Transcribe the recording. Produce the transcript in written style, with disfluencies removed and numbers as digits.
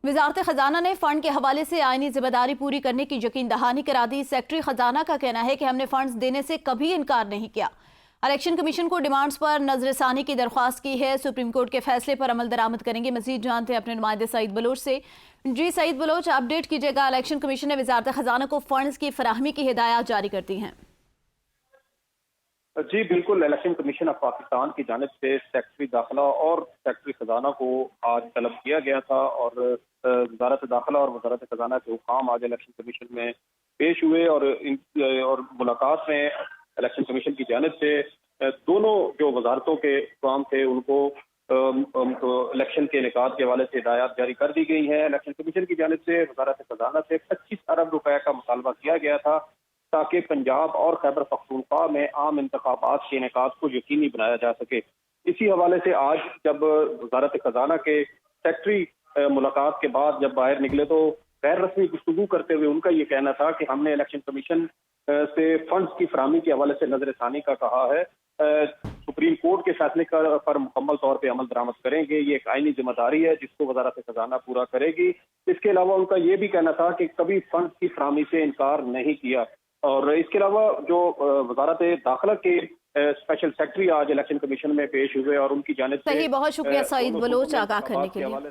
वजारत खजाना ने फंड के हवाले से आईनी जिम्मेदारी पूरी करने की यकीन दहानी करा दी। सेक्रेटरी खजाना का कहना है कि हमने फंड्स देने से कभी इनकार नहीं किया। इलेक्शन कमीशन को डिमांड्स पर नजरसानी की दरख्वास्त की है। सुप्रीम कोर्ट के फैसले पर अमल दरामद करेंगे। मजीद जानते हैं अपने नुमाइंदे सईद बलोच से। जी सईद बलोच, अपडेट कीजिएगा। इलेक्शन कमीशन ने वजारत खजाना को फंड्स की फराहमी की हिदायत जारी कर दी हैं। जी बिल्कुल, इलेक्शन कमीशन ऑफ पाकिस्तान की जानिब से सेक्रेटरी दाखिला और सेक्रेटरी खजाना को आज तलब किया गया था और वजारत दाखिला और वजारत खजाना के हुकाम आज इलेक्शन कमीशन में पेश हुए और मुलाकात में इलेक्शन कमीशन की जानिब से दोनों जो वजारतों के काम थे उनको इलेक्शन के इनेकाद के हवाले से हिदायत जारी कर दी गई है। इलेक्शन कमीशन की जानिब से वजारत खजाना से 25 अरब रुपए का मुतालबा किया गया था ताकि पंजाब और खैबर पख्तूनख्वा में आम इंतखाबात के इनेकाद को यकीनी बनाया जा सके। इसी हवाले से आज जब वजारत खजाना के सेक्रेटरी मुलाकात के बाद जब बाहर निकले तो गैर रस्मी गुफ्तगू करते हुए उनका ये कहना था कि हमने इलेक्शन कमीशन से फंड्स की फराहमी के हवाले से नजरसानी का कहा है। सुप्रीम कोर्ट के फैसले पर मुकम्मल तौर पर अमल दरामद करेंगे। ये एक आईनी जिम्मेदारी है जिसको वजारत खजाना पूरा करेगी। इसके अलावा उनका ये भी कहना था कि कभी फंड्स की फराहमी से इनकार नहीं किया। और इसके अलावा जो वजारत दाखिला के स्पेशल सेक्रेटरी आज इलेक्शन कमीशन में पेश हुए और उनकी जानिब से सही, बहुत शुक्रिया सईद बलोच आगाह करने के लिए।